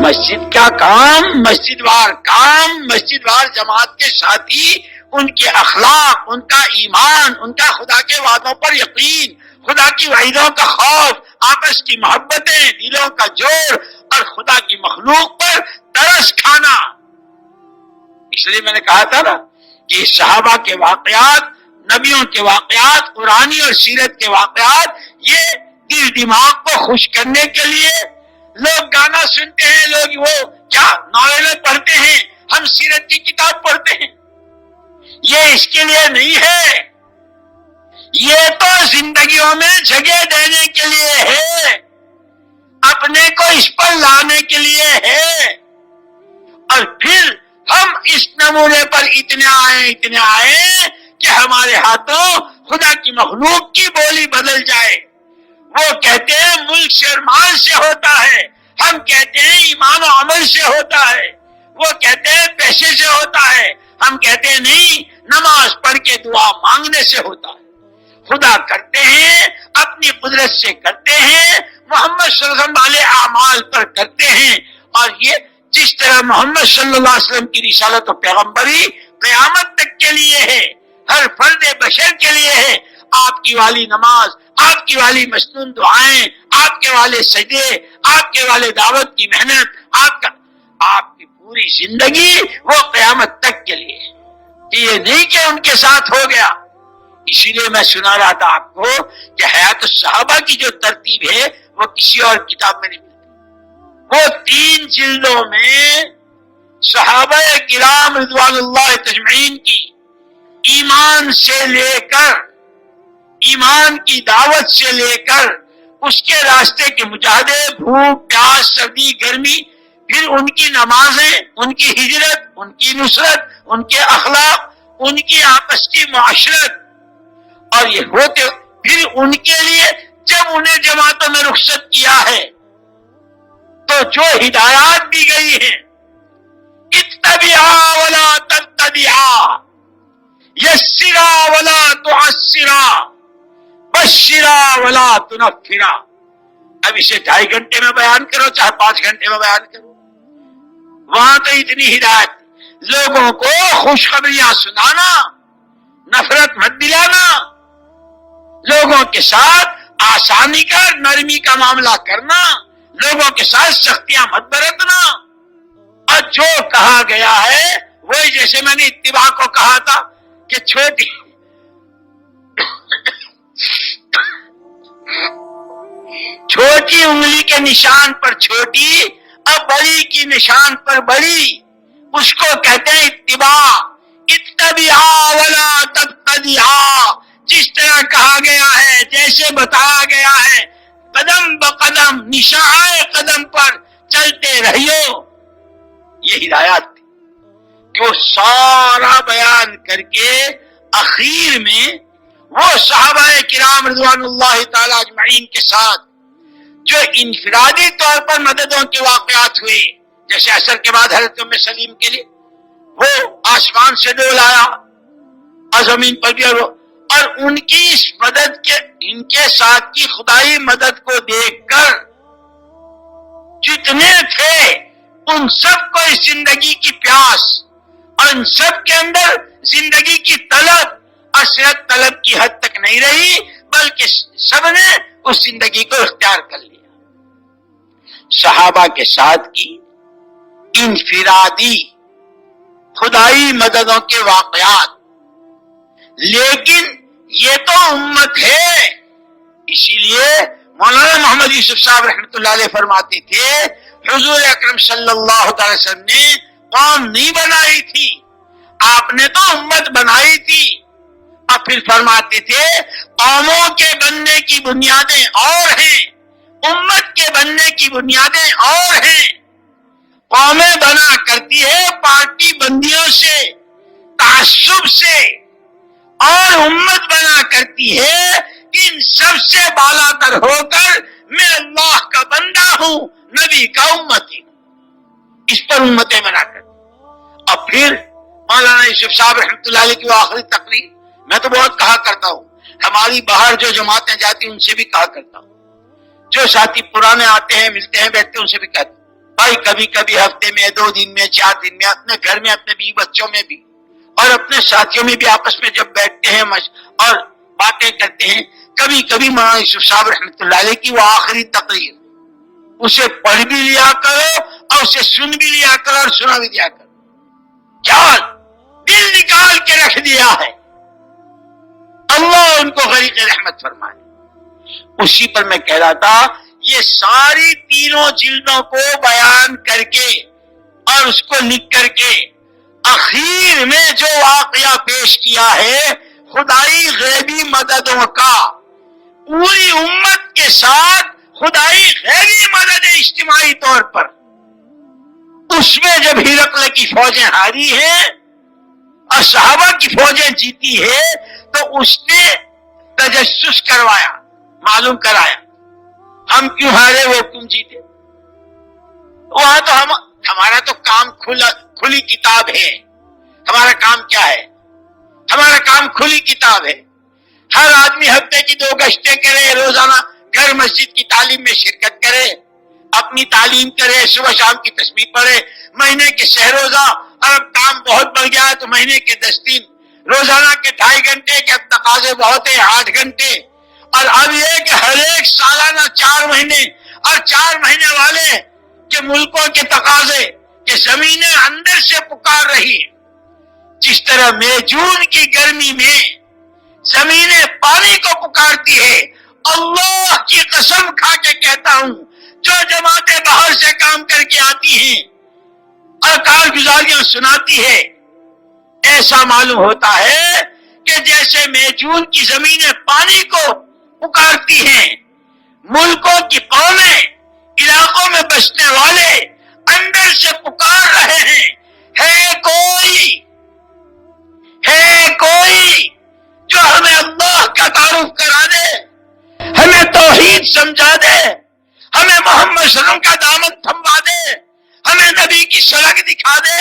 مسجد کا کام، مسجد وار کام، مسجد وار جماعت کے ساتھی، ان کے اخلاق، ان کا ایمان، ان کا خدا کے وعدوں پر یقین، خدا کی وعیدوں کا خوف، آپس کی محبتیں، دلوں کا جوڑ اور خدا کی مخلوق پر ترس کھانا. اس لیے میں نے کہا تھا نا کہ صحابہ کے واقعات، نبیوں کے واقعات، قرآنی اور سیرت کے واقعات، یہ دل دماغ کو خوش کرنے کے لیے لوگ گانا سنتے ہیں، لوگ وہ کیا ناولیں پڑھتے ہیں، ہم سیرت کی کتاب پڑھتے ہیں. یہ اس کے لیے نہیں ہے، یہ تو زندگیوں میں جگہ دینے کے لیے ہے، اپنے کو اس پر لانے کے لیے ہے. اور پھر ہم اس نمونے پر اتنے آئے کہ ہمارے ہاتھوں خدا کی مخلوق کی بولی بدل جائے. وہ کہتے ہیں ملک سے اور مال سے ہوتا ہے، ہم کہتے ہیں ایمان و عمل سے ہوتا ہے. وہ کہتے ہیں پیسے سے ہوتا ہے، ہم کہتے ہیں نہیں، نماز پڑھ کے دعا مانگنے سے ہوتا ہے. خدا کرتے ہیں، اپنی قدرت سے کرتے ہیں، محمد صلی اللہ علیہ وسلم والے اعمال پر کرتے ہیں. اور یہ جس طرح محمد صلی اللہ علیہ وسلم کی رسالت و پیغمبری قیامت تک کے لیے ہے، ہر فرد بشر کے لیے ہے. آپ کی والی نماز، آپ کی والی مسنون دعائیں، آپ کے والے سجدے، آپ کے والے دعوت کی محنت، آپ کی پوری زندگی وہ قیامت تک کے لیے. یہ نہیں کہ ان کے ساتھ ہو گیا. اسی لیے میں سنا رہا تھا آپ کو کہ حیات الصحابہ کی جو ترتیب ہے وہ کسی اور کتاب میں نہیں ملتی. وہ 3 جلدوں میں صحابہ کرام رضوان اللہ تجمعین کی ایمان سے لے کر، ایمان کی دعوت سے لے کر، اس کے راستے کے مجاہدے، بھوک پیاس، سردی گرمی، پھر ان کی نمازیں، ان کی ہجرت، ان کی نصرت، ان کے اخلاق، ان کی آپس کی معاشرت. اور یہ ہوتے پھر ان کے لیے جب انہیں جماعتوں میں رخصت کیا ہے تو جو ہدایات دی گئی ہیں، اتبعا ولا تتبعا، یسرا ولا تعسرا، بشرا ولا تنفرا. اب اسے 2.5 گھنٹے میں بیان کرو چاہے 5 گھنٹے میں بیان کرو، وہاں تو اتنی ہدایت. لوگوں کو خوشخبریاں سنانا، نفرت مت دلانا، لوگوں کے ساتھ آسانی کا، نرمی کا معاملہ کرنا، لوگوں کے ساتھ سختیاں مت برتنا. اور جو کہا گیا ہے وہی، جیسے میں نے اتباع کو کہا تھا کہ چھوٹی انگلی کے نشان پر چھوٹی اور بڑی کی نشان پر بڑی، اس کو کہتے ہیں اتباع. اتبعا ولا تتبعا، جس طرح کہا گیا ہے، جیسے بتایا گیا ہے، قدم بقدم، نشان قدم پر چلتے رہیو. یہ ہدایات تھی کہ وہ سارا بیان کر کے اخیر میں وہ صحابہ کرام رضوان اللہ تعالی اجمعین کے ساتھ جو انفرادی طور پر مددوں کے واقعات ہوئے، جیسے عصر کے بعد حضرت ام سلیم کے لیے وہ آسمان سے ڈول آیا اور زمین پر بھی، اور ان کی اس مدد کے، ان کے ساتھ کی خدائی مدد کو دیکھ کر جتنے تھے ان سب کو اس زندگی کی پیاس اور ان سب کے اندر زندگی کی طلب اور صرف طلب کی حد تک نہیں رہی، بلکہ سب نے اس زندگی کو اختیار کر لیا. صحابہ کے ساتھ کی انفرادی خدائی مددوں کے واقعات، لیکن یہ تو امت ہے. اسی لیے مولانا محمد یوسف صاحب رحمۃ اللہ علیہ فرماتے تھے حضور اکرم صلی اللہ علیہ وسلم نے قوم نہیں بنائی تھی، آپ نے تو امت بنائی تھی. اور پھر فرماتے تھے قوموں کے بننے کی بنیادیں اور ہیں، امت کے بننے کی بنیادیں اور ہیں. قومیں بنا کرتی ہے پارٹی بندیوں سے، تعصب سے، اور امت بنا کرتی ہے ان سب سے بالا تر ہو کر میں اللہ کا بندہ ہوں، نبی کا امتی ہوں. اس پر امتیں بنا کرتی. اور پھر مولانا یوسف صاحب رحمۃ اللہ علیہ کی وہ آخری تقریر میں تو بہت کہا کرتا ہوں، ہماری باہر جو جماعتیں جاتی ان سے بھی کہا کرتا ہوں، جو ساتھی پرانے آتے ہیں، ملتے ہیں، بیٹھتے ہیں، ان سے بھی کہتا ہوں بھائی کبھی کبھی ہفتے میں 2 دن میں 4 دن میں اپنے گھر میں اپنے بیوی بچوں میں بھی اور اپنے ساتھیوں میں بھی آپس میں جب بیٹھتے ہیں اور باتیں کرتے ہیں، کبھی کبھی مولانا یوسف صاحب رحمۃ اللہ علیہ کی وہ آخری تقریر اسے پڑھ بھی لیا کرو اور اسے سن بھی لیا کرو اور سنا بھی لیا کرو. کیا دل نکال کے رکھ دیا ہے. اللہ ان کو غریق رحمت فرمائے. اسی پر میں کہہ رہا تھا یہ ساری تینوں جلدوں کو بیان کر کے اور اس کو لکھ کر کے اخیر میں جو واقعہ پیش کیا ہے خدائی غیبی مددوں کا، پوری امت کے ساتھ خدائی غیبی مدد اجتماعی طور پر، اس میں جب ہرقل کی فوجیں ہاری ہیں اور صحابہ کی فوجیں جیتی ہے تو اس نے تجسس کروایا، معلوم کرایا ہم کیوں ہارے وہ تم جیتے. وہاں تو ہمارا تو کام کھلی کتاب ہے. ہمارا کام کیا ہے؟ ہمارا کام کھلی کتاب ہے. ہر آدمی ہفتے کی 2 گشتیں کرے، روزانہ گھر مسجد کی تعلیم میں شرکت کرے، اپنی تعلیم کرے، صبح شام کی تسبیح پڑھے، مہینے کے 6 روزہ، اور اب کام بہت بڑھ گیا ہے تو مہینے کے 10 دن، روزانہ کے 2.5 گھنٹے کے، اب تقاضے بہت ہیں 8 گھنٹے، اور اب یہ کہ ہر ایک سالانہ 4 مہینے اور 4 مہینے والے کے ملکوں کے تقاضے کہ زمینیں اندر سے پکار رہی ہیں. جس طرح مئی جون کی گرمی میں زمینیں پانی کو پکارتی ہے، اللہ کی قسم کھا کے کہتا ہوں جو جماعتیں باہر سے کام کر کے آتی ہیں اور کارگزاریاں سناتی ہے، ایسا معلوم ہوتا ہے کہ جیسے مئی جون کی زمینیں پانی کو پکارتی ہیں، ملکوں کی قومیں، علاقوں میں بسنے والے اندر سے پکار رہے ہیں، ہے کوئی جو ہمیں اللہ کا تعارف کرا دے، ہمیں توحید سمجھا دے، ہمیں محمد صلی اللہ علیہ وسلم کا دامن تھموا دے، ہمیں نبی کی سڑک دکھا دے.